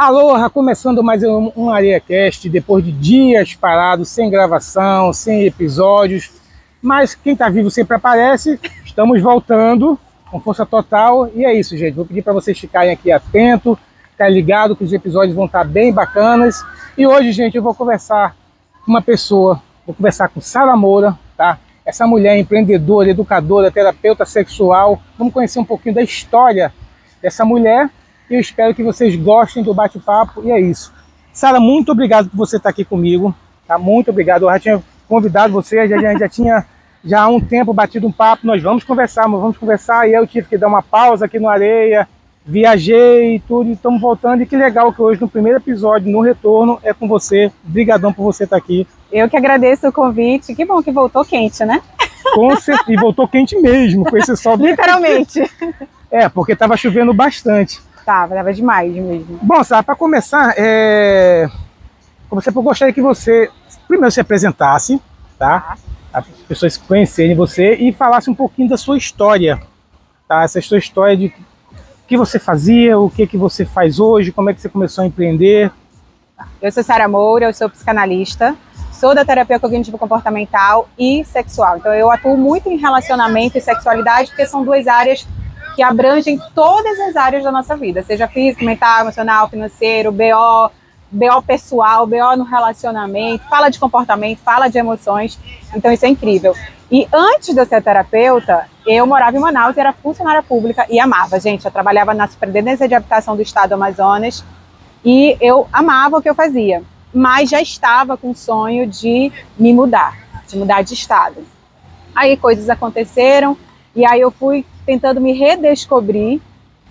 Aloha, começando mais um AreaCast, depois de dias parados, sem gravação, sem episódios, mas quem está vivo sempre aparece. Estamos voltando com força total e é isso, gente. Vou pedir para vocês ficarem aqui atentos, ficarem ligados que os episódios vão estar bem bacanas. E hoje, gente, eu vou conversar com uma pessoa, vou conversar com Sara Moura, tá? Essa mulher empreendedora, educadora, terapeuta sexual. Vamos conhecer um pouquinho da história dessa mulher. Eu espero que vocês gostem do bate-papo e é isso. Sara, muito obrigado por você estar aqui comigo, tá? Muito obrigado. Eu já tinha convidado você, já tinha há um tempo batido um papo. Nós vamos conversar e eu tive que dar uma pausa aqui no Areia, viajei e tudo, e estamos voltando. E que legal que hoje no primeiro episódio, no retorno, é com você. Obrigadão por você estar aqui. Eu que agradeço o convite. Que bom que voltou quente, né? Com certeza, e voltou quente mesmo, com esse sol. Literalmente. É, porque estava chovendo bastante. Tava demais mesmo. Bom, Sara, para começar, eu gostaria que você primeiro se apresentasse, tá? As pessoas conhecerem você e falasse um pouquinho da sua história, tá? Essa sua história de o que você fazia, o que você faz hoje, como é que você começou a empreender. Eu sou Sara Moura, eu sou psicanalista, sou da terapia cognitivo-comportamental e sexual. Então eu atuo muito em relacionamento e sexualidade, porque são duas áreas que abrangem todas as áreas da nossa vida, seja físico, mental, emocional, financeiro, BO pessoal, BO no relacionamento, fala de comportamento, fala de emoções, então isso é incrível. E antes de eu ser terapeuta, eu morava em Manaus e era funcionária pública e amava, gente, eu trabalhava na Superintendência de Habitação do Estado do Amazonas e eu amava o que eu fazia, mas já estava com o sonho de me mudar, de estado. Aí coisas aconteceram e aí eu fui tentando me redescobrir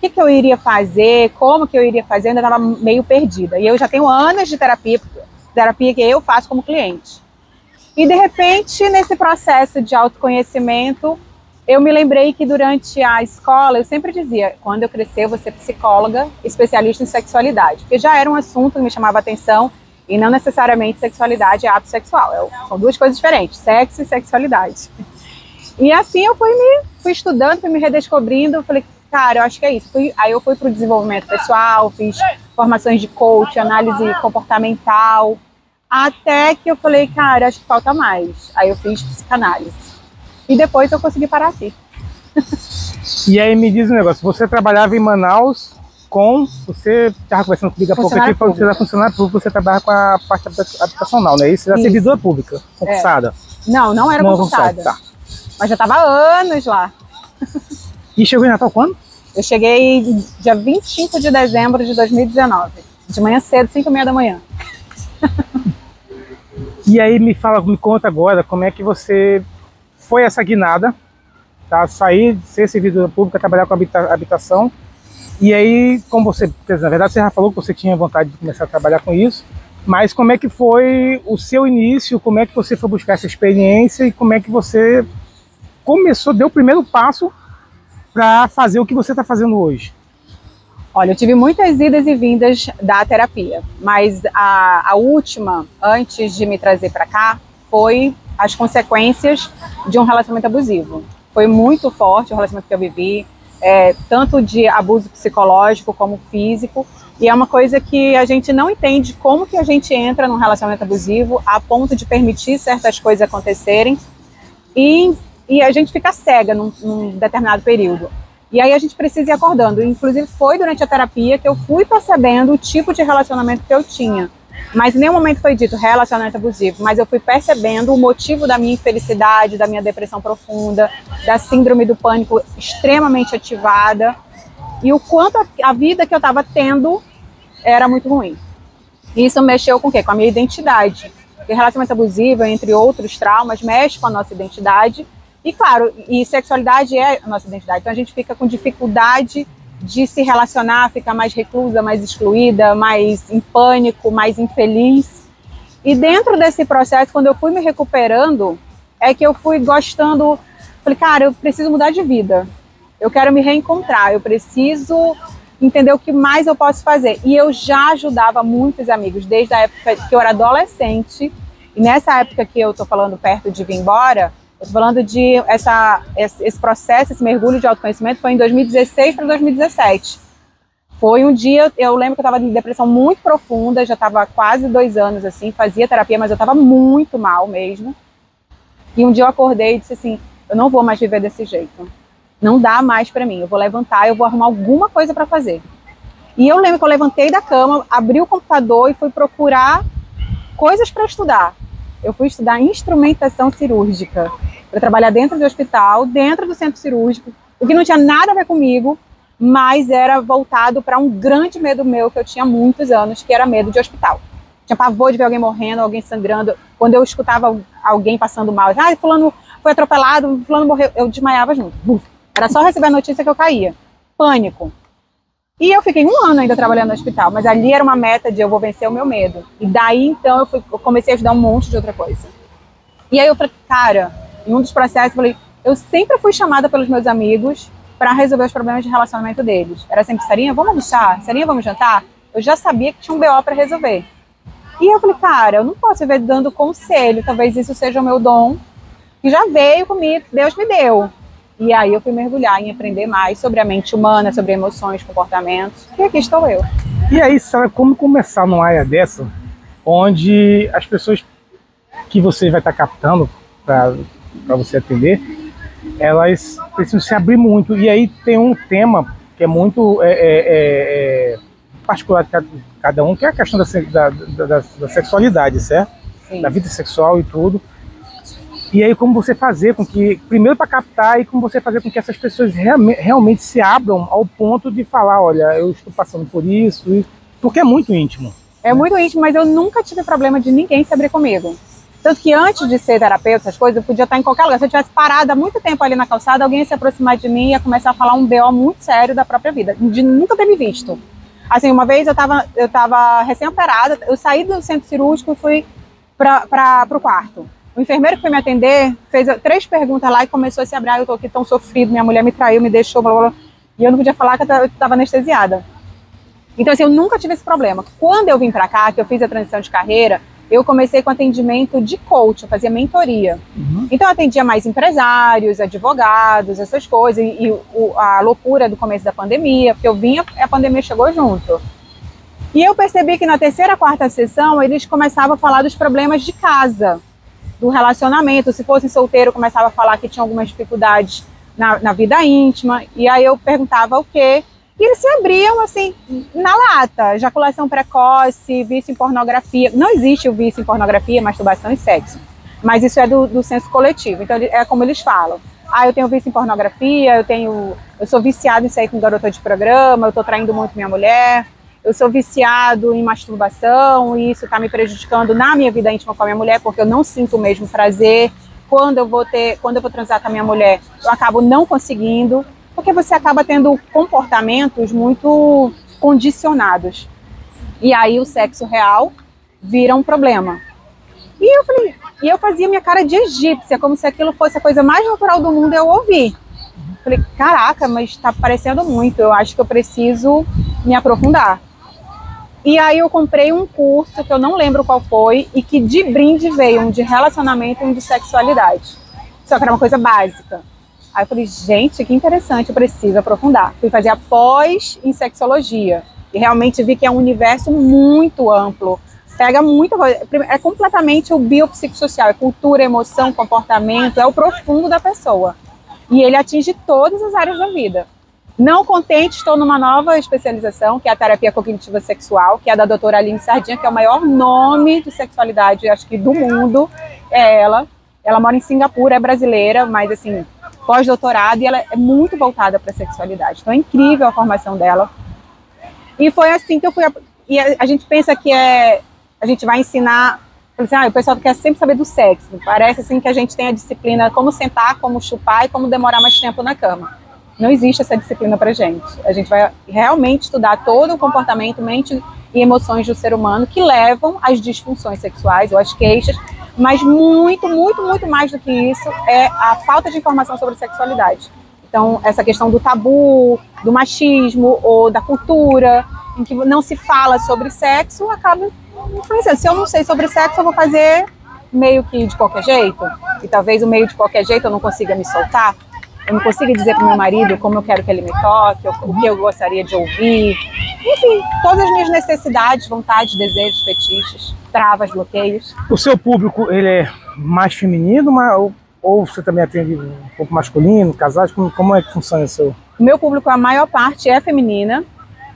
o que eu iria fazer, como que eu iria fazer, eu ainda estava meio perdida. E eu já tenho anos de terapia que eu faço como cliente. E de repente, nesse processo de autoconhecimento, eu me lembrei que durante a escola, eu sempre dizia, quando eu crescer eu vou ser psicóloga, especialista em sexualidade. Porque já era um assunto que me chamava a atenção, e não necessariamente sexualidade é ato sexual. São duas coisas diferentes, sexo e sexualidade. E assim eu fui estudando, fui me redescobrindo, falei, cara, eu acho que é isso. Aí eu fui para o desenvolvimento pessoal, fiz formações de coach, análise comportamental, até que eu falei, cara, acho que falta mais. Aí eu fiz psicanálise. E depois eu consegui parar aqui. E aí me diz um negócio, você trabalhava em Manaus você estava conversando comigo há pouco aqui, você era funcionária pública, você trabalha com a parte habitacional, não é isso? Você era servidora pública, concursada. Não era concursada. Tá. Mas já estava há anos lá. E chegou em Natal quando? Eu cheguei dia 25 de dezembro de 2019. De manhã cedo, 5h30 da manhã. E aí me conta agora como é que você foi essa guinada, tá? Sair de ser servidora pública, trabalhar com habitação. E aí, como você, na verdade você já falou que você tinha vontade de começar a trabalhar com isso, mas como é que foi o seu início, como é que você foi buscar essa experiência e como é que você deu o primeiro passo para fazer o que você está fazendo hoje? Olha, eu tive muitas idas e vindas da terapia, mas a última, antes de me trazer para cá, foi as consequências de um relacionamento abusivo. Foi muito forte o relacionamento que eu vivi, tanto de abuso psicológico como físico, e é uma coisa que a gente não entende como que a gente entra num relacionamento abusivo a ponto de permitir certas coisas acontecerem e a gente fica cega num determinado período. E aí a gente precisa ir acordando. Inclusive foi durante a terapia que eu fui percebendo o tipo de relacionamento que eu tinha. Mas em nenhum momento foi dito relacionamento abusivo, mas eu fui percebendo o motivo da minha infelicidade, da minha depressão profunda, da síndrome do pânico extremamente ativada e o quanto a vida que eu estava tendo era muito ruim. E isso mexeu com o quê? Com a minha identidade. Porque relacionamento abusivo, entre outros traumas, mexe com a nossa identidade. E claro, sexualidade é a nossa identidade, então a gente fica com dificuldade de se relacionar, fica mais reclusa, mais excluída, mais em pânico, mais infeliz. E dentro desse processo, quando eu fui me recuperando, é que eu fui gostando, falei, cara, eu preciso mudar de vida, eu quero me reencontrar, eu preciso entender o que mais eu posso fazer. E eu já ajudava muitos amigos, desde a época que eu era adolescente, e nessa época que eu tô falando perto de vir embora, eu tô falando de esse processo, esse mergulho de autoconhecimento foi em 2016 para 2017. Foi um dia, eu lembro que eu estava em depressão muito profunda, já estava quase 2 anos assim, fazia terapia, mas eu estava muito mal mesmo. E um dia eu acordei e disse assim, eu não vou mais viver desse jeito. Não dá mais para mim, eu vou levantar, eu vou arrumar alguma coisa para fazer. E eu lembro que eu levantei da cama, abri o computador e fui procurar coisas para estudar. Eu fui estudar instrumentação cirúrgica, para trabalhar dentro do hospital, dentro do centro cirúrgico, o que não tinha nada a ver comigo, mas era voltado para um grande medo meu que eu tinha há muitos anos, que era medo de hospital. Tinha pavor de ver alguém morrendo, alguém sangrando. Quando eu escutava alguém passando mal, fulano foi atropelado, fulano morreu, eu desmaiava junto. Buf. Era só receber a notícia que eu caía. Pânico. E eu fiquei 1 ano ainda trabalhando no hospital, mas ali era uma meta de eu vou vencer o meu medo. E daí, então, eu comecei a estudar um monte de outra coisa. E aí eu falei, cara, em um dos processos, eu falei, eu sempre fui chamada pelos meus amigos para resolver os problemas de relacionamento deles. Era sempre, Sarinha, vamos almoçar? Sarinha, vamos jantar? Eu já sabia que tinha um BO para resolver. E eu falei, cara, eu não posso viver dando conselho, talvez isso seja o meu dom, que já veio comigo, Deus me deu. E aí eu fui mergulhar em aprender mais sobre a mente humana, sobre emoções, comportamentos, e aqui estou eu. E aí, Sara, como começar numa área dessa, onde as pessoas que você vai estar captando para você atender, elas precisam se abrir muito. E aí tem um tema que é muito particular de cada um, que é a questão da sexualidade, certo? Sim. Da vida sexual e tudo. E aí como você fazer com que, primeiro para captar, e como você fazer com que essas pessoas realmente se abram ao ponto de falar, olha, eu estou passando por isso, porque é muito íntimo. É muito íntimo, mas eu nunca tive problema de ninguém se abrir comigo. Tanto que antes de ser terapeuta, essas coisas, eu podia estar em qualquer lugar. Se eu tivesse parado há muito tempo ali na calçada, alguém ia se aproximar de mim e ia começar a falar um BO muito sério da própria vida, de nunca ter me visto. Assim, uma vez eu tava recém-operada, eu saí do centro cirúrgico e fui para o quarto. O enfermeiro que foi me atender fez 3 perguntas lá e começou a se abrir. Eu tô aqui tão sofrido, minha mulher me traiu, me deixou, blá, blá, blá. E eu não podia falar que eu estava anestesiada. Então, assim, eu nunca tive esse problema. Quando eu vim para cá, que eu fiz a transição de carreira, eu comecei com atendimento de coach, eu fazia mentoria. Então, eu atendia mais empresários, advogados, essas coisas. E a loucura do começo da pandemia, porque eu vinha, a pandemia chegou junto. E eu percebi que na 3ª, 4ª sessão, eles começavam a falar dos problemas de casa, do relacionamento. Se fosse solteiro, começava a falar que tinha algumas dificuldades na vida íntima. E aí eu perguntava o quê? E eles se abriam, assim, na lata. Ejaculação precoce, vício em pornografia. Não existe o vício em pornografia, masturbação e sexo. Mas isso é do senso coletivo. Então, é como eles falam. Eu tenho vício em pornografia, eu sou viciado em sair com garota de programa, eu tô traindo muito minha mulher, eu sou viciado em masturbação e isso está me prejudicando na minha vida íntima com a minha mulher, porque eu não sinto o mesmo prazer. Quando eu vou transar com a minha mulher, eu acabo não conseguindo, porque você acaba tendo comportamentos muito condicionados. E aí o sexo real vira um problema. E eu fazia minha cara de egípcia, como se aquilo fosse a coisa mais natural do mundo, eu ouvi. Falei, caraca, mas está parecendo muito, eu acho que eu preciso me aprofundar. E aí eu comprei um curso, que eu não lembro qual foi, e que de brinde veio um de relacionamento e um de sexualidade. Só que era uma coisa básica. Aí eu falei, gente, que interessante, eu preciso aprofundar. Fui fazer a pós em sexologia. E realmente vi que é um universo muito amplo. Pega muita coisa. É completamente o biopsicossocial. É cultura, emoção, comportamento. É o profundo da pessoa. E ele atinge todas as áreas da vida. Não contente, estou numa nova especialização, que é a terapia cognitiva sexual, que é da doutora Aline Sardinha, que é o maior nome de sexualidade, acho que do mundo, é ela. Ela mora em Singapura, é brasileira, mas assim, pós-doutorado, e ela é muito voltada para a sexualidade. Então é incrível a formação dela. E foi assim que eu fui... E a gente pensa que a gente vai ensinar... O pessoal quer sempre saber do sexo. Parece assim que a gente tem a disciplina como sentar, como chupar e como demorar mais tempo na cama. Não existe essa disciplina pra gente. A gente vai realmente estudar todo o comportamento, mente e emoções do ser humano que levam às disfunções sexuais ou às queixas, mas muito, muito, muito mais do que isso é a falta de informação sobre sexualidade. Então, essa questão do tabu, do machismo ou da cultura, em que não se fala sobre sexo, acaba influenciando. Se eu não sei sobre sexo, eu vou fazer meio que de qualquer jeito, e talvez o meio de qualquer jeito eu não consiga me soltar. Eu não consigo dizer para o meu marido como eu quero que ele me toque, o que eu gostaria de ouvir. enfim, todas as minhas necessidades, vontades, desejos, fetiches, travas, bloqueios. O seu público, ele é mais feminino ou você também atende um pouco masculino, casais? Como é que funciona isso? O meu público, a maior parte é feminina.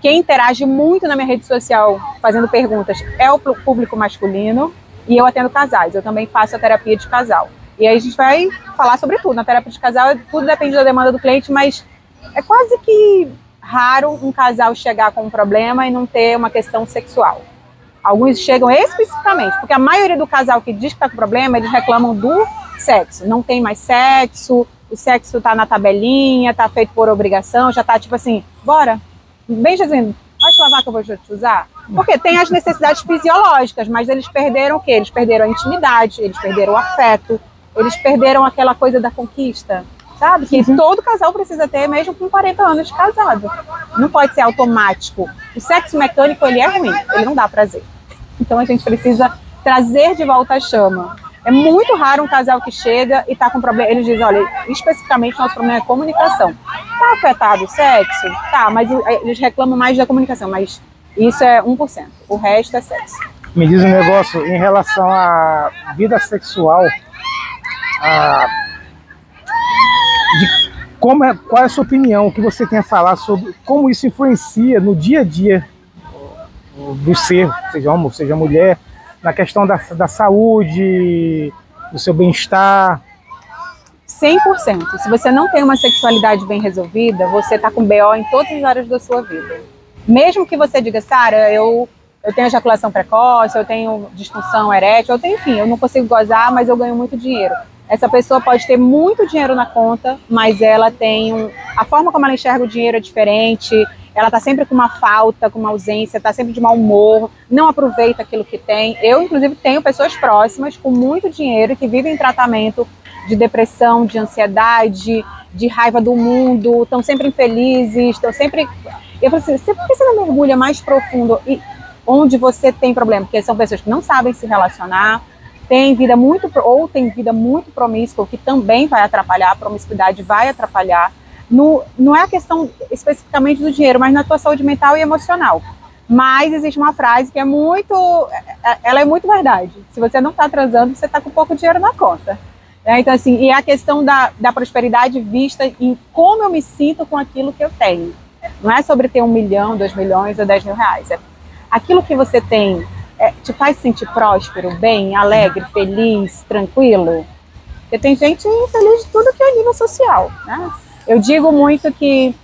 Quem interage muito na minha rede social fazendo perguntas é o público masculino e eu atendo casais. Eu também faço a terapia de casal. E aí a gente vai falar sobre tudo. Na terapia de casal, tudo depende da demanda do cliente, mas é quase que raro um casal chegar com um problema e não ter uma questão sexual. Alguns chegam especificamente, porque a maioria do casal que diz que está com problema, eles reclamam do sexo. Não tem mais sexo, o sexo está na tabelinha, está feito por obrigação, já está tipo assim, bora, bem dizendo, pode lavar que eu vou te usar? Porque tem as necessidades fisiológicas, mas eles perderam o quê? Eles perderam a intimidade, eles perderam o afeto, eles perderam aquela coisa da conquista, sabe? Que todo casal precisa ter, mesmo com 40 anos de casado. Não pode ser automático. O sexo mecânico, ele é ruim, ele não dá prazer. Então a gente precisa trazer de volta a chama. É muito raro um casal que chega e está com problema. Eles dizem, olha, especificamente nosso problema é comunicação. Está afetado o sexo? Tá, mas eles reclamam mais da comunicação, mas isso é 1%. O resto é sexo. Me diz um negócio em relação à vida sexual, qual é a sua opinião, o que você tem a falar sobre como isso influencia no dia a dia do ser, seja homem, seja mulher, na questão da saúde, do seu bem-estar? 100%. Se você não tem uma sexualidade bem resolvida, você está com BO em todas as áreas da sua vida. Mesmo que você diga, Sara, eu tenho ejaculação precoce, eu tenho disfunção erétil, enfim, eu não consigo gozar, mas eu ganho muito dinheiro. Essa pessoa pode ter muito dinheiro na conta, mas ela tem a forma como ela enxerga o dinheiro é diferente, ela está sempre com uma falta, com uma ausência, está sempre de mau humor, não aproveita aquilo que tem. Eu, inclusive, tenho pessoas próximas com muito dinheiro que vivem em tratamento de depressão, de ansiedade, de raiva do mundo, estão sempre infelizes, estão sempre... Eu falo assim, por que você não mergulha mais profundo e onde você tem problema? Porque são pessoas que não sabem se relacionar, tem vida muito promíscua, o que também vai atrapalhar, a promiscuidade vai atrapalhar. Não é a questão especificamente do dinheiro, mas na tua saúde mental e emocional. Mas existe uma frase que ela é muito verdade. Se você não está transando, você está com pouco dinheiro na conta. Então, assim, e a questão da prosperidade vista em como eu me sinto com aquilo que eu tenho. Não é sobre ter 1 milhão, 2 milhões ou 10 mil reais. É aquilo que você tem te faz sentir próspero, bem, alegre, feliz, tranquilo. Porque tem gente infeliz de tudo que é nível social, né? Eu digo muito que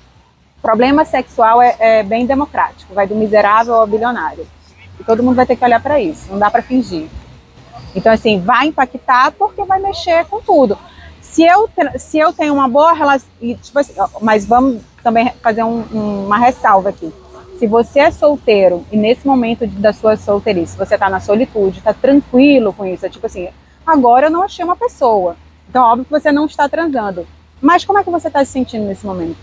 problema sexual é bem democrático, vai do miserável ao bilionário. E todo mundo vai ter que olhar para isso, não dá para fingir. Então, assim, vai impactar porque vai mexer com tudo. Se eu tenho uma boa relação... Tipo assim, mas vamos também fazer uma ressalva aqui. Se você é solteiro e nesse momento da sua solteirice, você está na solitude, está tranquilo com isso, é tipo assim, agora eu não achei uma pessoa. Então, óbvio que você não está transando. Mas como é que você está se sentindo nesse momento?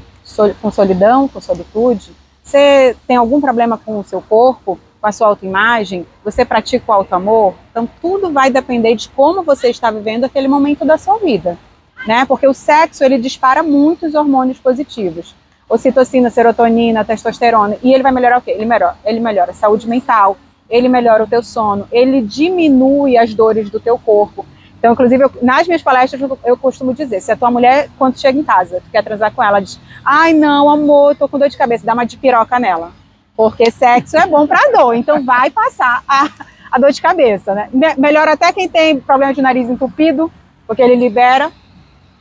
Com solidão, com solitude? Você tem algum problema com o seu corpo, com a sua autoimagem? Você pratica o autoamor? Então tudo vai depender de como você está vivendo aquele momento da sua vida, né? Porque o sexo, ele dispara muitos hormônios positivos. Ocitocina, serotonina, testosterona. E ele vai melhorar o quê? Ele melhora a saúde mental, ele melhora o teu sono, ele diminui as dores do teu corpo. Então, inclusive, nas minhas palestras, eu costumo dizer, se a tua mulher, quando chega em casa, tu quer transar com ela, diz, ai não, amor, tô com dor de cabeça, dá uma de piroca nela. Porque sexo é bom pra dor, então vai passar a dor de cabeça, né? Melhora até quem tem problema de nariz entupido, porque ele libera.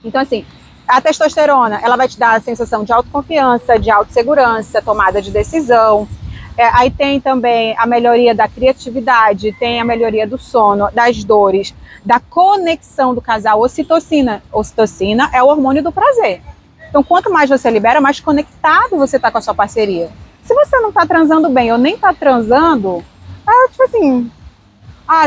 Então, assim, a testosterona, ela vai te dar a sensação de autoconfiança, de autossegurança, tomada de decisão. Aí tem também a melhoria da criatividade, tem a melhoria do sono, das dores, da conexão do casal. Ocitocina. Ocitocina é o hormônio do prazer. Então, quanto mais você libera, mais conectado você está com a sua parceria. Se você não está transando bem ou nem está transando, tipo assim,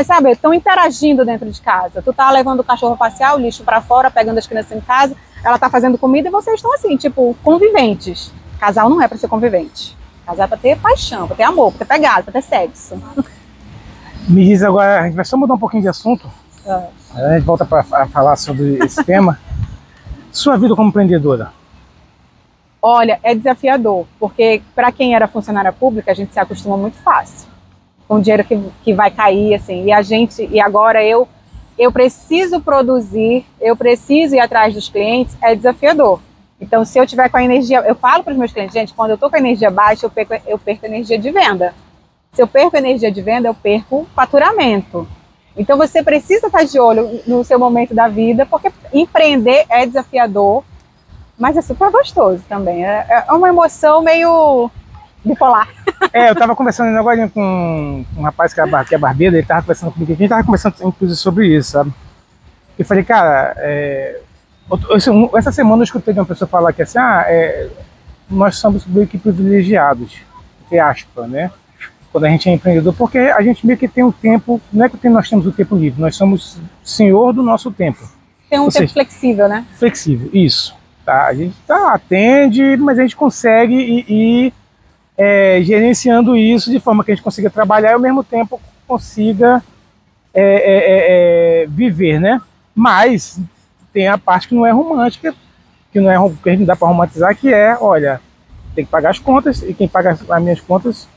sabe, estão interagindo dentro de casa. Tu tá levando o cachorro passear, o lixo para fora, pegando as crianças em casa, ela tá fazendo comida e vocês estão assim, tipo, conviventes. Casal não é para ser convivente. Casal é para ter paixão, para ter amor, para ter pegada, para ter sexo. Me diz agora, a gente vai só mudar um pouquinho de assunto. A gente volta para falar sobre esse tema. Sua vida como empreendedora? Olha, é desafiador, porque para quem era funcionária pública, a gente se acostuma muito fácil com o dinheiro que vai cair, assim, e agora eu preciso produzir, eu preciso ir atrás dos clientes, é desafiador. Então, se eu tiver com a energia, eu falo para os meus clientes, gente, quando eu estou com a energia baixa, eu perco energia de venda. Se eu perco energia de venda, eu perco faturamento. Então, você precisa estar de olho no seu momento da vida, porque empreender é desafiador, mas é super gostoso também. É uma emoção meio bipolar. Eu estava conversando agora com um rapaz que é barbeiro, ele estava conversando comigo, a gente estava conversando inclusive sobre isso, sabe? Eu falei, cara, essa semana eu escutei de uma pessoa falar que assim, nós somos meio que privilegiados, entre aspas, né? Quando a gente é empreendedor, porque a gente meio que tem um tempo, não é que nós temos o tempo livre, nós somos senhor do nosso tempo. Tem um tempo flexível, né? Flexível, isso. Tá? A gente atende, mas a gente consegue ir gerenciando isso de forma que a gente consiga trabalhar e ao mesmo tempo consiga viver, né? Mas tem a parte que não é romântica, que não dá para romantizar, que olha, tem que pagar as contas e quem paga as minhas contas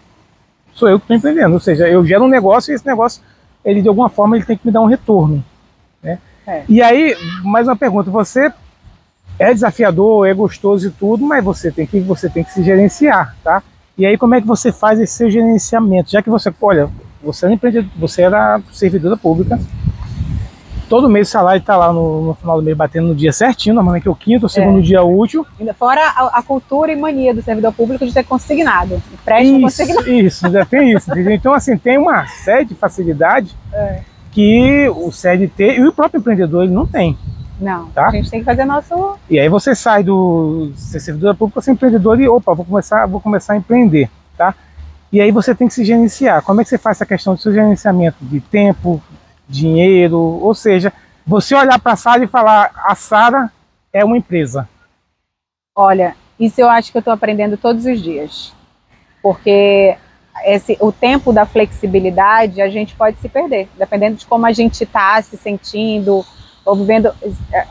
sou eu que estou empreendendo. Ou seja, eu gero um negócio e esse negócio, ele de alguma forma, ele tem que me dar um retorno, né? E aí, mais uma pergunta, você é desafiador, é gostoso e tudo, mas você tem que se gerenciar, tá? E aí como é que você faz esse seu gerenciamento? Já que você, olha, você era empreendedor, você era servidora pública, todo mês o salário está lá no final do mês batendo no dia certinho, normalmente é o quinto ou segundo dia útil. Ainda fora a cultura e mania do servidor público de ter consignado. Empréstimo consignado. Isso, ainda tem isso. Entendeu? Então, assim, tem uma série de facilidades que o CLT e o próprio empreendedor ele não tem. Não, tá? A gente tem que fazer nosso... E aí você sai do ser servidor público para ser empreendedor e, opa, vou começar a empreender, tá? E aí você tem que se gerenciar. Como é que você faz essa questão do seu gerenciamento de tempo, dinheiro, ou seja, você olhar para a Sara e falar, a Sara é uma empresa? Olha, isso eu acho que eu estou aprendendo todos os dias, porque o tempo da flexibilidade a gente pode se perder, dependendo de como a gente está se sentindo, ou vivendo,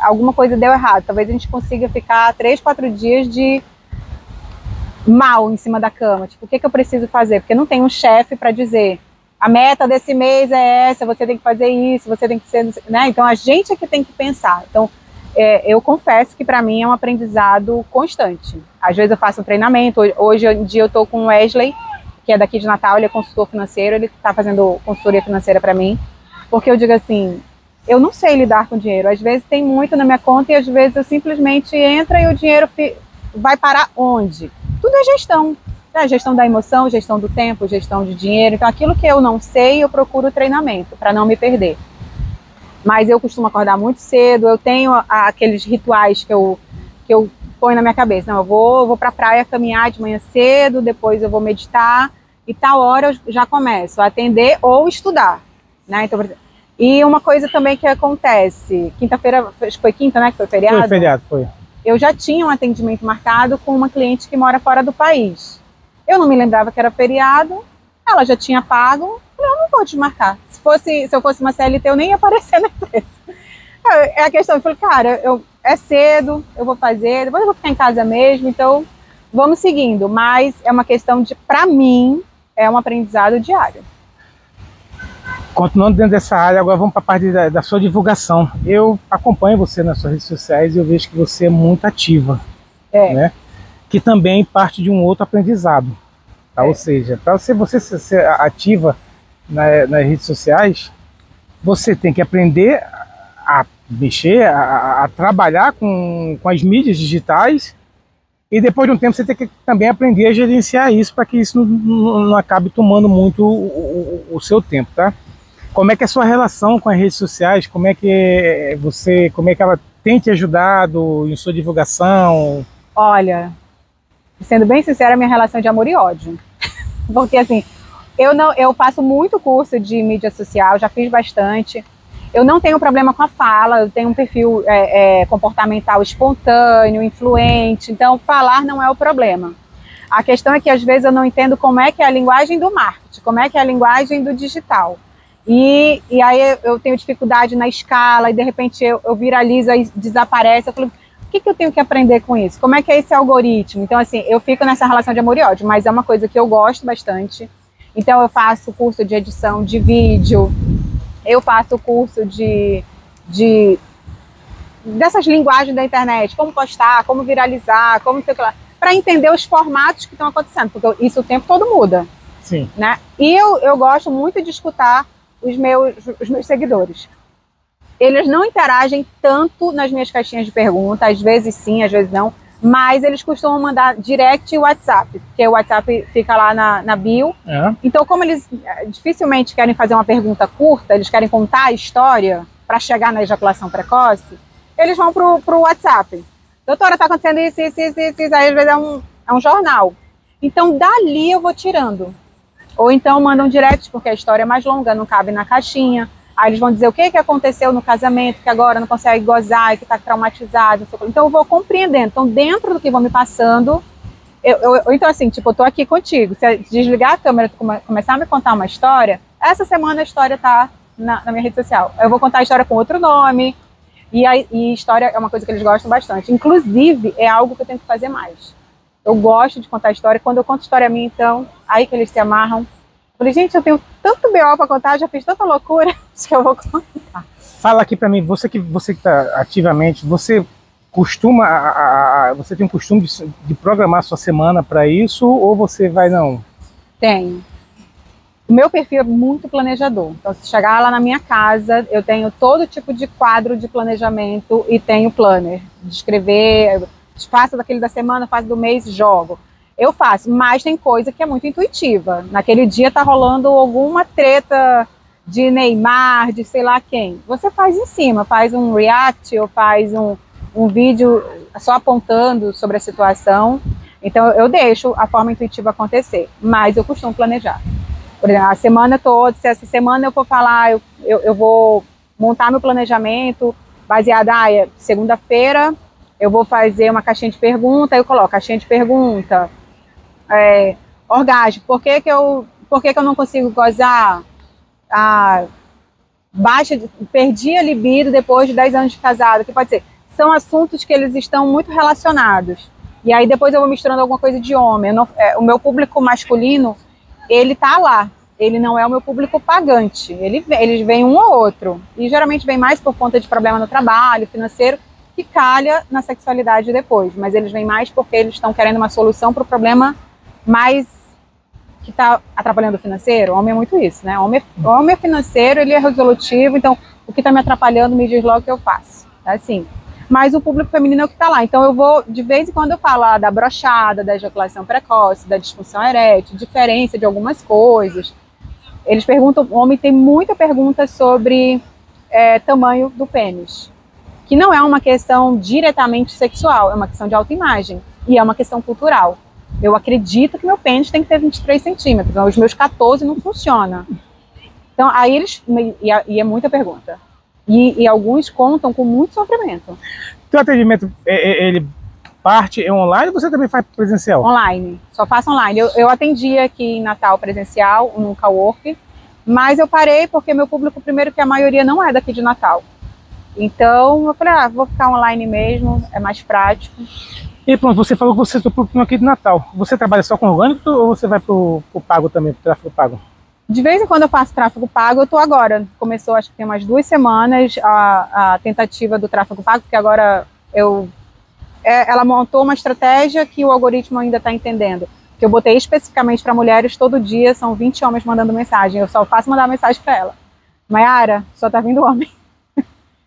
alguma coisa deu errado, talvez a gente consiga ficar 3, 4 dias de mal em cima da cama, tipo, o que eu preciso fazer? Porque não tem um chefe para dizer, a meta desse mês é essa, você tem que fazer isso, você tem que ser, né? Então a gente é que tem que pensar. Então eu confesso que para mim é um aprendizado constante. Às vezes eu faço um treinamento, hoje em dia eu estou com o Wesley, que é daqui de Natal, ele é consultor financeiro, ele está fazendo consultoria financeira para mim, porque eu digo assim, eu não sei lidar com dinheiro, às vezes tem muito na minha conta e às vezes eu simplesmente entro e o dinheiro vai parar onde? Tudo é gestão. A gestão da emoção, gestão do tempo, gestão de dinheiro. Então, aquilo que eu não sei, eu procuro treinamento para não me perder. Mas eu costumo acordar muito cedo, eu tenho aqueles rituais que eu ponho na minha cabeça. Não, eu vou para a praia caminhar de manhã cedo, depois eu vou meditar, e tal hora eu já começo a atender ou estudar, né? Então, e uma coisa também que acontece, quinta-feira, foi quinta, né, que foi feriado? Foi feriado, foi. Eu já tinha um atendimento marcado com uma cliente que mora fora do país. Eu não me lembrava que era feriado, ela já tinha pago, eu falei, eu não vou desmarcar. Se eu fosse uma CLT, eu nem ia aparecer na empresa. É a questão, eu falei, cara, é cedo, eu vou fazer, depois eu vou ficar em casa mesmo, então vamos seguindo. Mas é uma questão de, para mim, é um aprendizado diário. Continuando dentro dessa área, agora vamos para a parte da sua divulgação. Eu acompanho você nas suas redes sociais e eu vejo que você é muito ativa, né? Que também parte de um outro aprendizado. Tá? Ou seja, para você ser ativa nas redes sociais, você tem que aprender a mexer, a trabalhar com as mídias digitais e depois de um tempo você tem que também aprender a gerenciar isso para que isso não acabe tomando muito o seu tempo, tá? Como é que é a sua relação com as redes sociais? Como é que ela tem te ajudado em sua divulgação? Olha, sendo bem sincera, minha relação é de amor e ódio. Porque assim, eu faço muito curso de mídia social, já fiz bastante. Eu não tenho problema com a fala, eu tenho um perfil comportamental espontâneo, influente, então falar não é o problema. A questão é que às vezes eu não entendo como é que é a linguagem do marketing, como é que é a linguagem do digital. E aí eu tenho dificuldade na escala e de repente eu viralizo e desaparece. Eu falo, que eu tenho que aprender com isso? Como é que é esse algoritmo? Então, assim, eu fico nessa relação de amor e ódio, mas é uma coisa que eu gosto bastante. Então, eu faço curso de edição de vídeo, eu faço curso dessas linguagens da internet, como postar, como viralizar, como sei lá, para entender os formatos que estão acontecendo, porque isso o tempo todo muda. Sim. Né? E eu gosto muito de escutar os meus seguidores. Eles não interagem tanto nas minhas caixinhas de pergunta, às vezes sim, às vezes não, mas eles costumam mandar direct e WhatsApp, porque o WhatsApp fica lá na bio. Então, como eles dificilmente querem fazer uma pergunta curta, eles querem contar a história para chegar na ejaculação precoce, eles vão pro WhatsApp. Doutora, tá acontecendo isso, aí às vezes é um jornal. Então, dali eu vou tirando. Ou então mandam direct, porque a história é mais longa, não cabe na caixinha. Aí eles vão dizer o que aconteceu no casamento, que agora não consegue gozar, que está traumatizado. Então eu vou compreendendo. Então dentro do que vão me passando, então assim, tipo, eu tô aqui contigo. Se desligar a câmera e começar a me contar uma história, essa semana a história tá na minha rede social. Eu vou contar a história com outro nome. E história é uma coisa que eles gostam bastante. Inclusive, é algo que eu tenho que fazer mais. Eu gosto de contar história. Quando eu conto história minha, então, aí que eles se amarram. Eu falei, gente, eu tenho tanto BO para contar, já fiz tanta loucura, que eu vou contar. Fala aqui para mim, você que está ativamente, você costuma, você tem o costume de programar sua semana para isso, ou você vai não? Tenho. O meu perfil é muito planejador. Então, se chegar lá na minha casa, eu tenho todo tipo de quadro de planejamento e tenho planner de escrever, faço daquele da semana, faço do mês, jogo. Eu faço, mas tem coisa que é muito intuitiva. Naquele dia tá rolando alguma treta de Neymar, de sei lá quem. Você faz em cima, faz um react ou faz um vídeo só apontando sobre a situação. Então eu deixo a forma intuitiva acontecer, mas eu costumo planejar. Por exemplo, a semana toda, se essa semana eu for falar, eu vou montar meu planejamento baseado, segunda-feira eu vou fazer uma caixinha de pergunta, eu coloco caixinha de pergunta, orgasmo, por que eu não consigo gozar? Perdi a libido depois de 10 anos de casado, que pode ser. São assuntos que eles estão muito relacionados. E aí depois eu vou misturando alguma coisa de homem. O meu público masculino, ele tá lá. Ele não é o meu público pagante. Eles vêm um ou outro. E geralmente vem mais por conta de problema no trabalho, financeiro, que calha na sexualidade depois. Mas eles vêm mais porque eles estão querendo uma solução para o problema mais que está atrapalhando o financeiro. O homem é muito isso, né? O homem é financeiro, ele é resolutivo, então o que está me atrapalhando me diz logo o que eu faço. É assim. Mas o público feminino é o que está lá. Então eu vou, de vez em quando eu falo da brochada, da ejaculação precoce, da disfunção erétil, diferença de algumas coisas. Eles perguntam, o homem tem muita pergunta sobre tamanho do pênis, que não é uma questão diretamente sexual, é uma questão de autoimagem e é uma questão cultural. Eu acredito que meu pênis tem que ter 23 centímetros, então os meus 14 não funciona. Então aí eles, e é muita pergunta. E alguns contam com muito sofrimento. Teu atendimento, ele parte online ou você também faz presencial? Online, só faço online. Eu atendi aqui em Natal presencial, no Cowork, mas eu parei porque meu público, primeiro, que a maioria não é daqui de Natal. Então eu falei, vou ficar online mesmo, é mais prático. E pronto, você falou que você é do público aqui de Natal. Você trabalha só com orgânico ou você vai pro pago também, pro tráfego pago? De vez em quando eu faço tráfego pago, eu tô agora. Começou, acho que tem umas 2 semanas, a tentativa do tráfego pago, porque agora ela montou uma estratégia que o algoritmo ainda está entendendo. Que eu botei especificamente para mulheres, todo dia são 20 homens mandando mensagem. Eu só faço mandar mensagem para ela. Maiara, só tá vindo homem.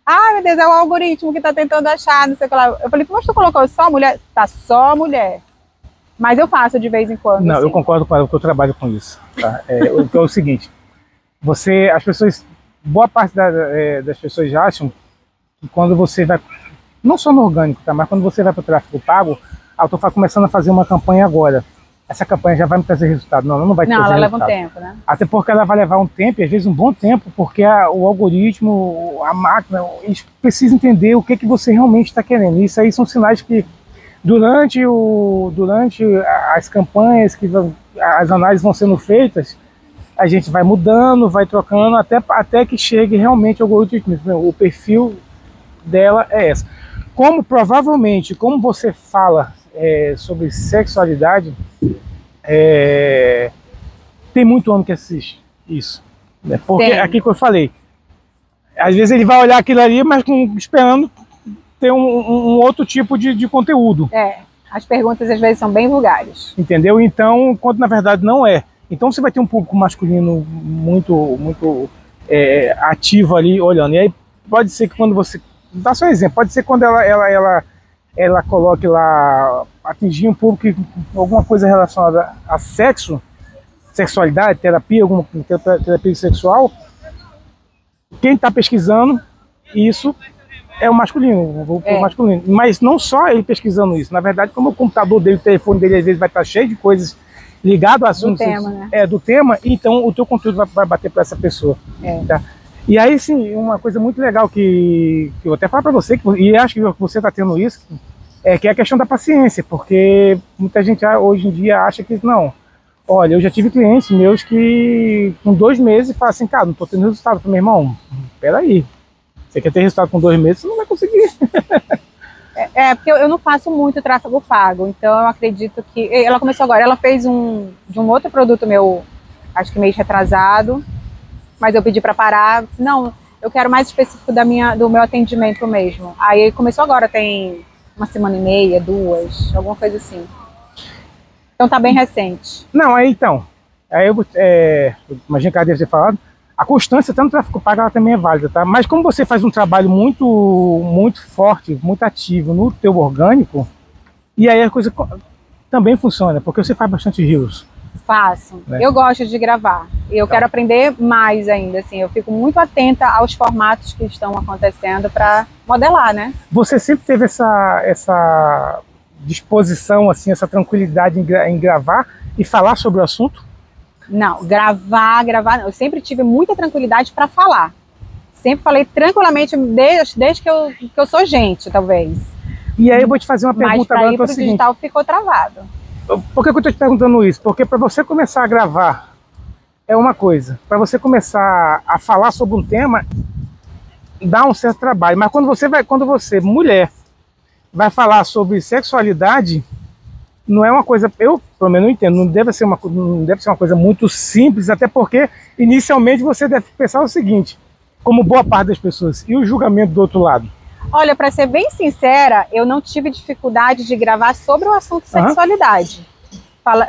Meu Deus, é o algoritmo que tá tentando achar, não sei o que lá. Eu falei, mas tu colocou só mulher? Tá só mulher. Mas eu faço de vez em quando. Não, assim. Eu concordo com ela, porque eu trabalho com isso. Tá? Então é o seguinte, as pessoas, boa parte das pessoas acham que quando você vai, não só no orgânico, tá? Mas quando você vai para o tráfego pago, eu estou começando a fazer uma campanha agora. Essa campanha já vai me trazer resultado? Não, ela não vai trazer resultado. Não, ela leva um tempo, né? Até porque ela vai levar um tempo, e às vezes um bom tempo, porque o algoritmo, a máquina, eles precisam entender o que você realmente está querendo. Isso aí são sinais que durante as campanhas, as análises vão sendo feitas, a gente vai mudando, vai trocando, até que chegue realmente o algoritmo. O perfil dela é essa. como provavelmente, como você fala sobre sexualidade, tem muito homem que assiste isso. Né? Porque aquilo que eu falei, às vezes ele vai olhar aquilo ali, mas esperando ter um outro tipo de conteúdo. As perguntas às vezes são bem vulgares. Entendeu? Então, enquanto na verdade não é. Então você vai ter um público masculino muito ativo ali olhando. E aí pode ser que quando você... Dá só um exemplo. Pode ser quando ela coloque lá, atingir um público alguma coisa relacionada a sexo, sexualidade, terapia, alguma terapia sexual. Quem está pesquisando isso é o masculino, masculino. Mas não só ele pesquisando isso. Na verdade, como o computador dele, o telefone dele, às vezes vai estar cheio de coisas ligadas ao assunto do tema, então o teu conteúdo vai bater para essa pessoa. Tá? E aí, sim, uma coisa muito legal que eu vou até falar para você, e acho que você está tendo isso, que é a questão da paciência, porque muita gente hoje em dia acha que não. Olha, eu já tive clientes meus que com 2 meses falam assim, cara, não estou tendo resultado. Eu falei, meu irmão, peraí. Você quer ter resultado com 2 meses, você não vai conseguir. Porque eu não faço muito tráfego pago, então eu acredito que... Ela começou agora, ela fez de um outro produto meu, acho que mês retrasado, mas eu pedi para parar. Não, eu quero mais específico do meu atendimento mesmo. Aí começou agora, tem 1 semana e meia, 2, alguma coisa assim. Então tá bem recente. Não, aí então, eu imagino que ela deve ter falado, a constância, tanto no tráfego pago, ela também é válida, tá? Mas como você faz um trabalho muito forte, muito ativo no teu orgânico, e aí a coisa também funciona, porque você faz bastante reels. Faço. Eu gosto de gravar. Eu quero aprender mais ainda, assim. Eu fico muito atenta aos formatos que estão acontecendo para modelar, né? Você sempre teve essa disposição, assim, essa tranquilidade em gravar e falar sobre o assunto? Não, gravar, eu sempre tive muita tranquilidade para falar. Sempre falei tranquilamente desde que eu sou gente, talvez. E aí eu vou te fazer uma pergunta. Mas para ir para o digital ficou travado. Por que eu estou te perguntando isso? Porque para você começar a gravar é uma coisa. Para você começar a falar sobre um tema, dá um certo trabalho. Mas quando você, mulher, vai falar sobre sexualidade, não é uma coisa, eu pelo menos não entendo, não deve ser uma coisa muito simples, até porque inicialmente você deve pensar o seguinte, como boa parte das pessoas, e o julgamento do outro lado? Olha, para ser bem sincera, eu não tive dificuldade de gravar sobre o assunto sexualidade.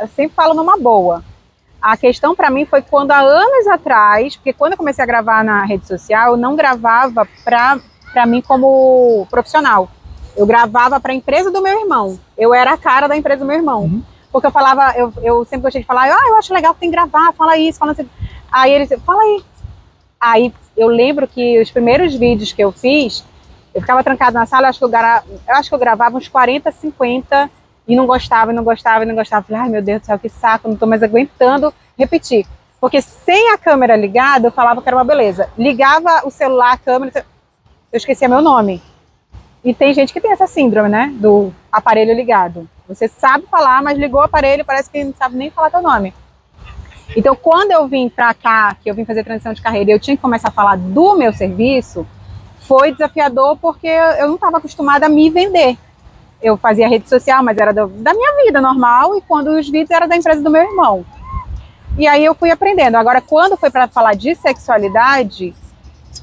Eu sempre falo numa boa. A questão para mim foi quando há anos atrás, porque quando eu comecei a gravar na rede social, eu não gravava para mim como profissional. Eu gravava para a empresa do meu irmão. Eu era a cara da empresa do meu irmão. Porque eu falava, eu sempre gostei de falar, eu acho legal que tem que gravar, fala isso, fala assim. Aí ele disse, fala aí. Aí eu lembro que os primeiros vídeos que eu fiz, eu ficava trancada na sala, eu acho que eu gravava uns 40, 50 e não gostava. Falei, ai meu Deus do céu, que saco, não tô mais aguentando repetir. Porque sem a câmera ligada, eu falava que era uma beleza. Ligava o celular, a câmera, eu esquecia meu nome. E tem gente que tem essa síndrome, né, do aparelho ligado. Você sabe falar, mas ligou o aparelho, parece que não sabe nem falar teu nome. Então, quando eu vim pra cá, que eu vim fazer transição de carreira e eu tinha que começar a falar do meu serviço, foi desafiador porque eu não estava acostumada a me vender. Eu fazia rede social, mas era da minha vida normal, e quando os vídeos era da empresa do meu irmão. E aí eu fui aprendendo. Agora, quando foi para falar de sexualidade,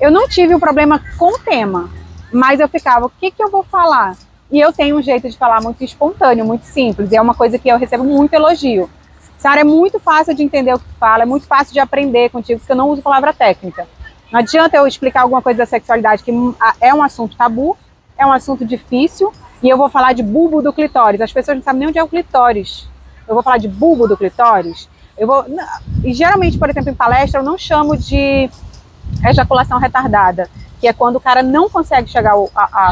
eu não tive um problema com o tema, mas eu ficava, o que eu vou falar? E eu tenho um jeito de falar muito espontâneo, muito simples, e é uma coisa que eu recebo muito elogio. Sara, é muito fácil de entender o que tu fala, é muito fácil de aprender contigo, porque eu não uso palavra técnica. Não adianta eu explicar alguma coisa da sexualidade, que é um assunto tabu, é um assunto difícil, e eu vou falar de bulbo do clitóris. As pessoas não sabem nem onde é o clitóris. Eu vou falar de bulbo do clitóris. E geralmente, por exemplo, em palestra, eu não chamo de ejaculação retardada, que é quando o cara não consegue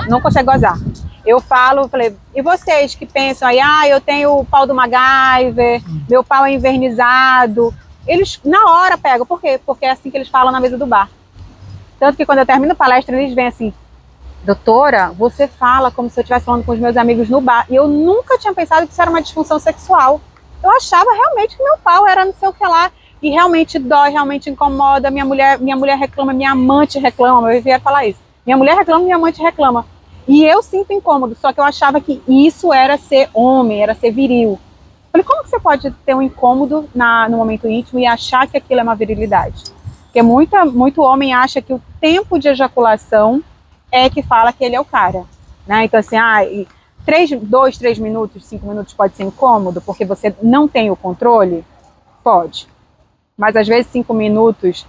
não consegue gozar. Eu falei, e vocês que pensam aí, eu tenho o pau do MacGyver, meu pau é invernizado. Eles na hora pegam, por quê? Porque é assim que eles falam na mesa do bar. Tanto que quando eu termino a palestra, eles vêm assim, doutora, você fala como se eu estivesse falando com os meus amigos no bar. E eu nunca tinha pensado que isso era uma disfunção sexual. Eu achava realmente que meu pau era não sei o que lá. E realmente dói, realmente incomoda. Minha mulher reclama, minha amante reclama. Eu vieram falar isso. Minha mulher reclama, minha amante reclama. E eu sinto incômodo, só que eu achava que isso era ser homem, era ser viril. Falei, como que você pode ter um incômodo no momento íntimo e achar que aquilo é uma virilidade? Porque muito homem acha que o tempo de ejaculação é que fala que ele é o cara, né? Então assim, 2, 3 minutos, 5 minutos pode ser incômodo porque você não tem o controle? Pode. Mas às vezes 5 minutos,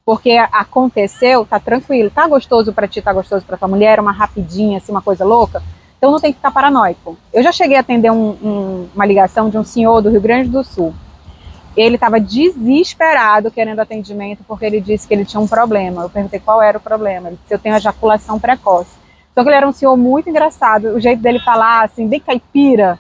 porque aconteceu, tá tranquilo, tá gostoso pra ti, tá gostoso pra tua mulher, uma rapidinha, assim, uma coisa louca, então não tem que ficar paranoico. Eu já cheguei a atender uma ligação de um senhor do Rio Grande do Sul. Ele estava desesperado querendo atendimento porque ele disse que ele tinha um problema. Eu perguntei qual era o problema. Ele disse, eu tenho ejaculação precoce. Só que ele era um senhor muito engraçado, o jeito dele falar, assim, bem caipira.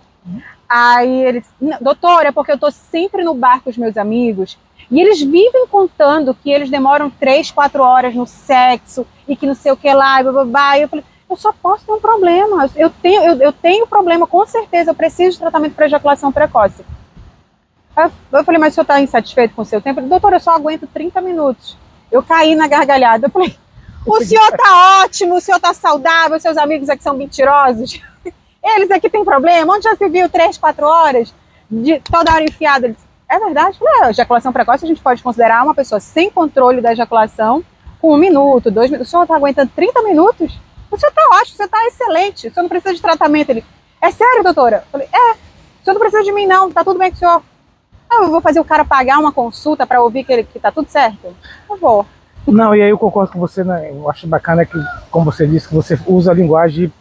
Aí ele disse, doutor, é porque eu tô sempre no bar com os meus amigos e eles vivem contando que eles demoram 3, 4 horas no sexo e que não sei o que lá, e blá, blá, blá. E eu falei, eu só posso ter um problema, eu tenho problema, com certeza, eu preciso de tratamento para ejaculação precoce. Eu falei, mas o senhor está insatisfeito com o seu tempo? Ele, doutor, eu só aguento 30 minutos. Eu caí na gargalhada, eu falei, o senhor está ótimo, o senhor está saudável, seus amigos aqui são mentirosos. Eles aqui têm problema, onde já se viu 3, 4 horas, de toda hora enfiada? Ele disse, é verdade? Eu falei, ejaculação precoce a gente pode considerar uma pessoa sem controle da ejaculação com 1 minuto, 2 minutos. O senhor está aguentando 30 minutos? O senhor está ótimo, o senhor está excelente, o senhor não precisa de tratamento. Ele, é sério, doutora? Eu falei, o senhor não precisa de mim não, tá tudo bem com o senhor. Eu vou fazer o cara pagar uma consulta para ouvir que tá tudo certo? Eu vou. Não, e aí eu concordo com você, né? Eu acho bacana que, como você disse, que você usa a linguagem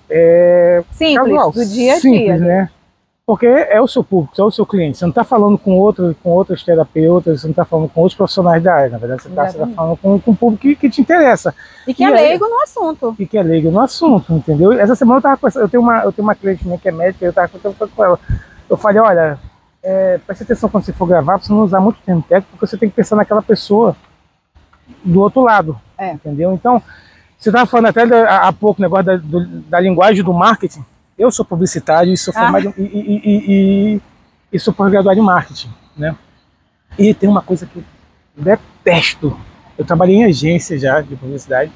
simples, casual, do dia a dia. Simples, né? Porque é o seu público, é o seu cliente. Você não está falando com outros terapeutas, você não está falando com outros profissionais da área, na verdade. Você está falando com um público que te interessa. E que é leigo no assunto. E que é leigo no assunto, entendeu? Essa semana eu tava conversando, eu tenho uma cliente minha que é médica, eu estava conversando com ela. Eu falei, olha, preste atenção quando você for gravar, para você não usar muito termo técnico, porque você tem que pensar naquela pessoa do outro lado, entendeu? Então, você estava falando até há pouco o negócio da linguagem do marketing. Eu sou publicitário e sou formado e sou pós-graduado em marketing, né? E tem uma coisa que eu detesto. Eu trabalhei em agência já de publicidade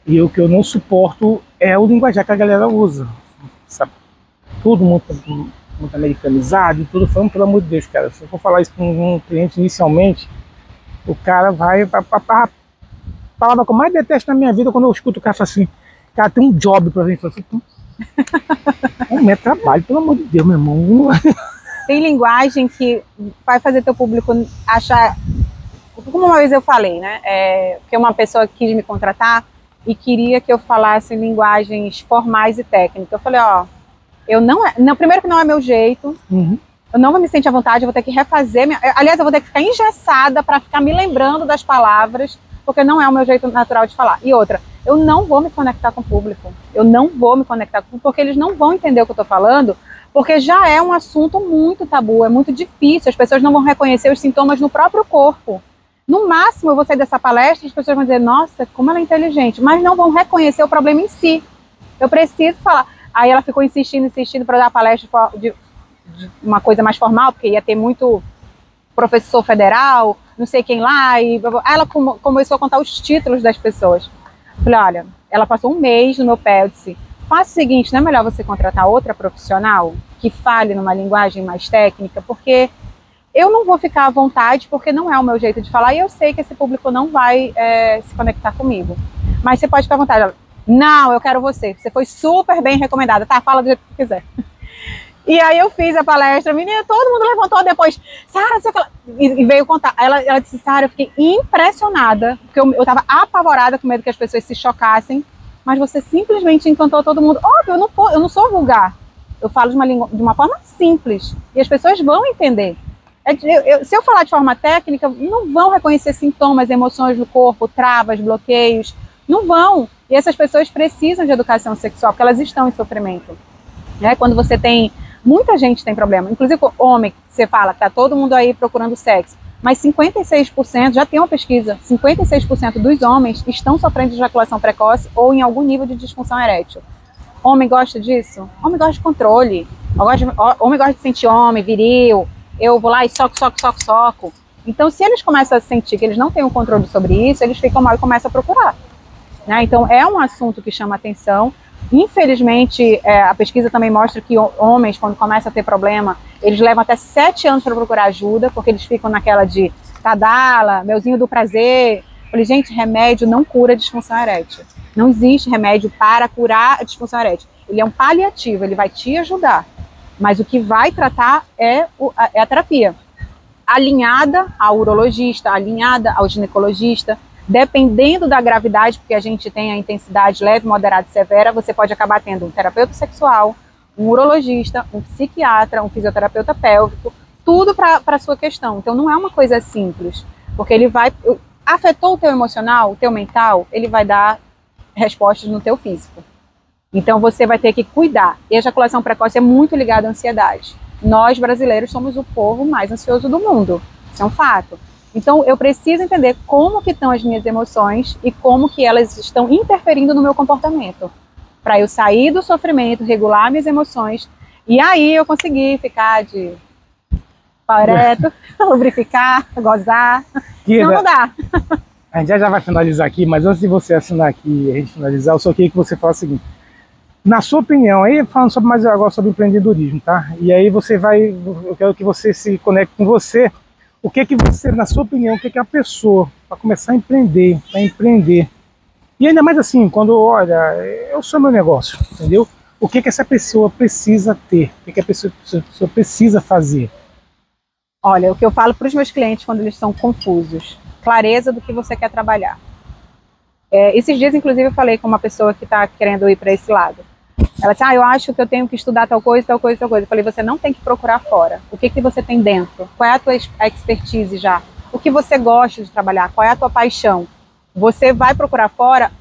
e o que eu não suporto é o linguajar que a galera usa, sabe? Tudo muito americanizado e tudo, falando, pelo amor de Deus, cara, se eu for falar isso com um cliente inicialmente, o cara vai... A palavra que eu mais detesto na minha vida quando eu escuto o cara falar assim, cara, tem um job pra gente, assim, não é trabalho, pelo amor de Deus, meu irmão. Tem linguagem que vai fazer teu público achar, como uma vez eu falei, né, porque uma pessoa quis me contratar e queria que eu falasse linguagens formais e técnicas. Eu falei, primeiro que não é meu jeito, eu não vou me sentir à vontade, eu vou ter que refazer, aliás, eu vou ter que ficar engessada para ficar me lembrando das palavras, porque não é o meu jeito natural de falar. E outra, eu não vou me conectar com o público, porque eles não vão entender o que eu estou falando, porque já é um assunto muito tabu, é muito difícil, as pessoas não vão reconhecer os sintomas no próprio corpo. No máximo, eu vou sair dessa palestra e as pessoas vão dizer, nossa, como ela é inteligente, mas não vão reconhecer o problema em si. Eu preciso falar. Aí ela ficou insistindo para dar a palestra de uma coisa mais formal, porque ia ter muito professor federal, não sei quem lá, e aí ela começou a contar os títulos das pessoas. Eu falei, olha, ela passou 1 mês no meu pé, eu disse, faça o seguinte, não é melhor você contratar outra profissional que fale numa linguagem mais técnica, porque eu não vou ficar à vontade, porque não é o meu jeito de falar, e eu sei que esse público não vai se conectar comigo. Mas você pode ficar à vontade. Ela, não, eu quero você foi super bem recomendada, tá, fala do jeito que quiser. E aí eu fiz a palestra, menina, todo mundo levantou depois, Sara, não sei o que ela... E veio contar. Ela disse, Sara, eu fiquei impressionada, porque eu tava apavorada com medo que as pessoas se chocassem, mas você simplesmente encantou todo mundo. Óbvio, eu não sou vulgar, eu falo de uma forma simples, e as pessoas vão entender. Se eu falar de forma técnica, não vão reconhecer sintomas, emoções no corpo, travas, bloqueios, não vão. E essas pessoas precisam de educação sexual, porque elas estão em sofrimento. Quando você tem... Muita gente tem problema, inclusive homem, você fala que tá todo mundo aí procurando sexo, mas 56%, já tem uma pesquisa, 56% dos homens estão sofrendo de ejaculação precoce ou em algum nível de disfunção erétil. Homem gosta disso? Homem gosta de controle, homem gosta de sentir homem, viril, eu vou lá e soco. Então, se eles começam a sentir que eles não têm o controle sobre isso, eles ficam mal e começam a procurar. Então, é um assunto que chama atenção. Infelizmente, a pesquisa também mostra que homens, quando começam a ter problema, eles levam até 7 anos para procurar ajuda, porque eles ficam naquela de Tadala, meuzinho do prazer. Eu falei, gente, remédio não cura a disfunção erétil. Não existe remédio para curar a disfunção erétil. Ele é um paliativo, ele vai te ajudar. Mas o que vai tratar é a terapia. Alinhada ao urologista, alinhada ao ginecologista, dependendo da gravidade, porque a gente tem a intensidade leve, moderada e severa, você pode acabar tendo um terapeuta sexual, um urologista, um psiquiatra, um fisioterapeuta pélvico, tudo para a sua questão. Então não é uma coisa simples, porque ele vai... Afetou o teu emocional, o teu mental, ele vai dar respostas no teu físico. Então você vai ter que cuidar. E a ejaculação precoce é muito ligada à ansiedade. Nós, brasileiros, somos o povo mais ansioso do mundo. Isso é um fato. Então, eu preciso entender como que estão as minhas emoções e como que elas estão interferindo no meu comportamento. Para eu sair do sofrimento, regular minhas emoções, e aí eu conseguir ficar de paureto, lubrificar, gozar. Senão não dá. A gente já vai finalizar aqui, mas antes de você assinar aqui e a gente finalizar, eu só queria que você falasse o seguinte. Na sua opinião, aí falando mais agora sobre empreendedorismo, tá? E aí eu quero que você se conecte com você. O que você, na sua opinião, o que a pessoa, para começar a empreender, e ainda mais assim, quando, olha, eu sou meu negócio, entendeu? O que essa pessoa precisa ter? O que a pessoa precisa fazer? Olha, o que eu falo para os meus clientes quando eles estão confusos, clareza do que você quer trabalhar. Esses dias, inclusive, eu falei com uma pessoa que está querendo ir para esse lado. Ela disse, eu acho que eu tenho que estudar tal coisa, tal coisa, tal coisa. Eu falei, você não tem que procurar fora. O que você tem dentro? Qual é a tua expertise já? O que você gosta de trabalhar? Qual é a tua paixão? Você vai procurar fora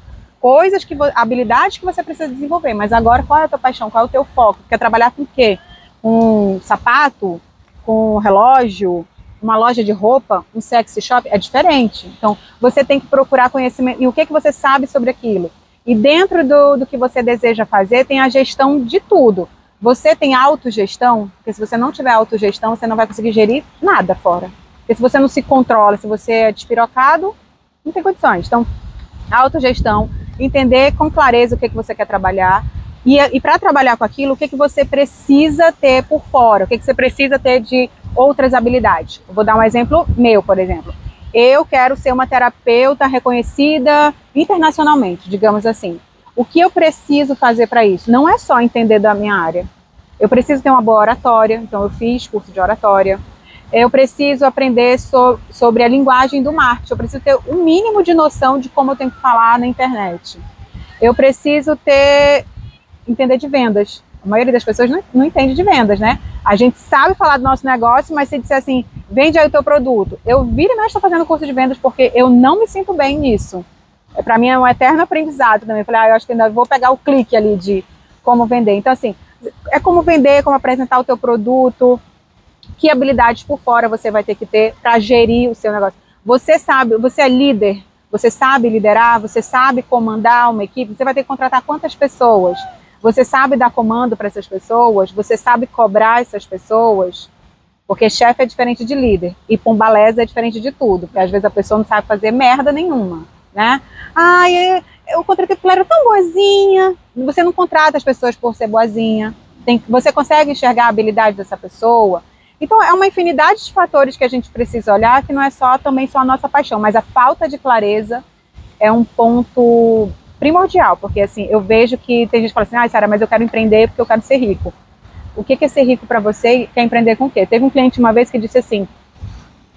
coisas, habilidades que você precisa desenvolver. Mas agora, qual é a tua paixão? Qual é o teu foco? Quer trabalhar com o quê? Com sapato? Com relógio? Uma loja de roupa? Um sexy shop? É diferente. Então, você tem que procurar conhecimento. E o que você sabe sobre aquilo? E dentro do que você deseja fazer, tem a gestão de tudo. Você tem autogestão, porque se você não tiver autogestão, você não vai conseguir gerir nada fora. Porque se você não se controla, se você é despirocado, não tem condições. Então, autogestão, entender com clareza o que você quer trabalhar. E para trabalhar com aquilo, o que você precisa ter por fora, o que você precisa ter de outras habilidades. Eu vou dar um exemplo meu, por exemplo. Eu quero ser uma terapeuta reconhecida internacionalmente, digamos assim. O que eu preciso fazer para isso? Não é só entender da minha área. Eu preciso ter uma boa oratória, então eu fiz curso de oratória. Eu preciso aprender sobre a linguagem do marketing. Eu preciso ter um mínimo de noção de como eu tenho que falar na internet. Eu preciso entender de vendas. A maioria das pessoas não entende de vendas, né? A gente sabe falar do nosso negócio, mas se disser assim, vende aí o teu produto. Eu vira e mexe estou fazendo curso de vendas porque eu não me sinto bem nisso. Para mim é um eterno aprendizado também. Eu falei, eu acho que ainda vou pegar o clique ali de como vender. Então, assim, é como vender, como apresentar o teu produto, que habilidades por fora você vai ter que ter para gerir o seu negócio. Você sabe, você é líder, você sabe liderar, você sabe comandar uma equipe, você vai ter que contratar quantas pessoas? Você sabe dar comando para essas pessoas? Você sabe cobrar essas pessoas? Porque chefe é diferente de líder. E pombaleza é diferente de tudo. Porque às vezes a pessoa não sabe fazer merda nenhuma, né? Eu contratei porque ela era tão boazinha. Você não contrata as pessoas por ser boazinha. Você consegue enxergar a habilidade dessa pessoa. Então é uma infinidade de fatores que a gente precisa olhar, que não é também só a nossa paixão. Mas a falta de clareza é um ponto primordial, porque assim, eu vejo que tem gente que fala assim, Sara, mas eu quero empreender porque eu quero ser rico. O que é ser rico para você e quer empreender com o quê? Teve um cliente uma vez que disse assim,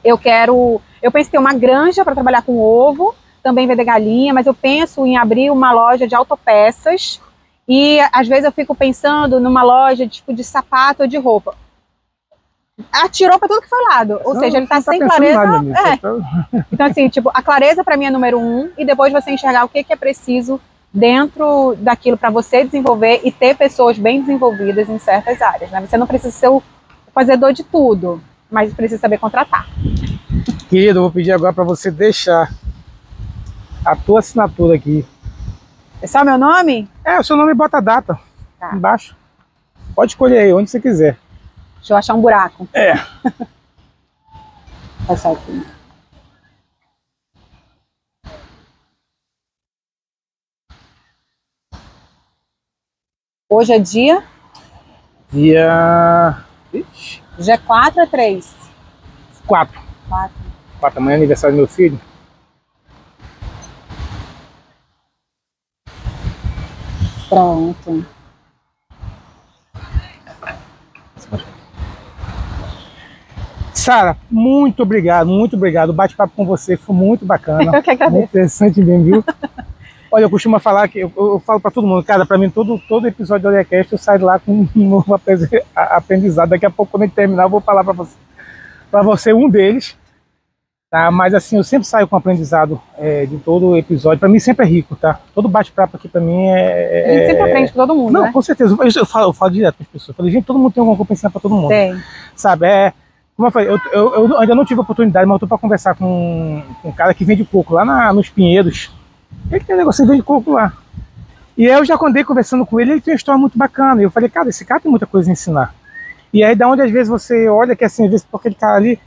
eu penso em ter uma granja para trabalhar com ovo, também vender galinha, mas eu penso em abrir uma loja de autopeças e às vezes eu fico pensando numa loja tipo de sapato ou de roupa. Atirou para tudo que foi lado, ou seja, ele está sem clareza. Então assim, tipo, a clareza para mim é número 1 e depois você enxergar o que é preciso dentro daquilo para você desenvolver e ter pessoas bem desenvolvidas em certas áreas, né? Você não precisa ser o fazedor de tudo, mas precisa saber contratar. Querido, eu vou pedir agora para você deixar a tua assinatura aqui. É só meu nome? O seu nome, bota a data embaixo. Pode escolher aí, onde você quiser. Deixa eu achar um buraco. Passar aqui. Hoje é dia? Dia... Ixi, Dia 4 ou 3? 4. 4. 4, amanhã é aniversário do meu filho. Pronto. Sara, muito obrigado, muito obrigado. O bate-papo com você foi muito bacana. Eu que agradeço. Muito interessante mesmo, viu? Olha, eu costumo falar que eu falo para todo mundo, cara, para mim todo episódio do Orecast eu saio lá com um novo aprendizado. Daqui a pouco, quando a gente terminar, eu vou falar para você um deles. Tá? Mas assim, eu sempre saio com aprendizado de todo episódio. Para mim sempre é rico, tá? Todo bate-papo aqui para mim A gente sempre aprende com todo mundo, Não, né? com certeza. Eu falo direto com as pessoas. Eu falei, gente, todo mundo tem alguma coisa pra ensinar para todo mundo. Tem. Sabe, como eu falei, eu ainda não tive a oportunidade, mas eu tô para conversar com um cara que vende coco lá nos Pinheiros. Ele tem um negocinho de vende coco lá. E aí eu já andei conversando com ele tem uma história muito bacana. E eu falei, cara, esse cara tem muita coisa a ensinar. E aí da onde às vezes você olha que assim, às vezes porque ele cara ali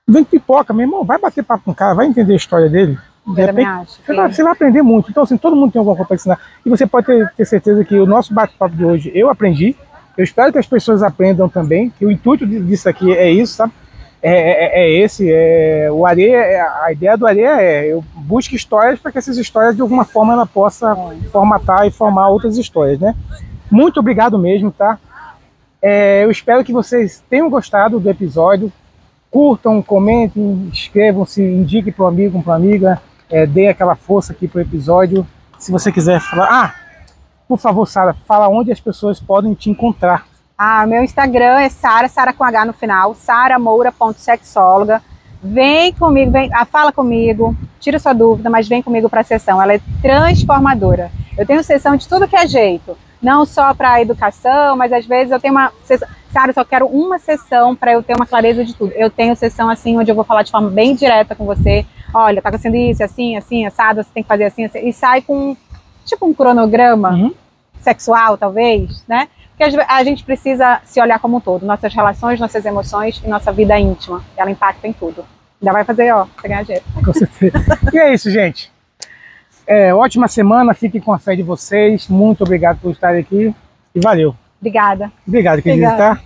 vende pipoca, meu irmão, vai bater papo com o cara, vai entender a história dele. De repente, você vai aprender muito. Então assim, todo mundo tem alguma coisa para ensinar. E você pode ter certeza que o nosso bate-papo de hoje eu aprendi. Eu espero que as pessoas aprendam também, que o intuito disso aqui é isso, sabe? O Areia, a ideia do Areia eu busco histórias para que essas histórias de alguma forma ela possa formatar e formar outras histórias, né? Muito obrigado mesmo, tá? Eu espero que vocês tenham gostado do episódio, curtam, comentem, inscrevam-se, indiquem para um amigo, para uma amiga, dê aquela força aqui para o episódio. Se você quiser falar, por favor, Sara, fala onde as pessoas podem te encontrar. Meu Instagram é Sara com H no final, saramoura.sexóloga. Vem comigo, fala comigo, tira sua dúvida, mas vem comigo para a sessão. Ela é transformadora. Eu tenho sessão de tudo que é jeito, não só para educação, mas às vezes eu tenho uma sessão. Sara, eu só quero uma sessão para eu ter uma clareza de tudo. Eu tenho sessão assim, onde eu vou falar de forma bem direta com você. Olha, tá acontecendo isso, assim, assado, você tem que fazer assim, e sai com tipo um cronograma sexual, talvez, né? Porque a gente precisa se olhar como um todo. Nossas relações, nossas emoções e nossa vida íntima. Ela impacta em tudo. Ainda vai fazer, você ganhar dinheiro. Com certeza. E é isso, gente. Ótima semana. Fiquem com a fé de vocês. Muito obrigado por estarem aqui. E valeu. Obrigada. Obrigado, querida. Tá?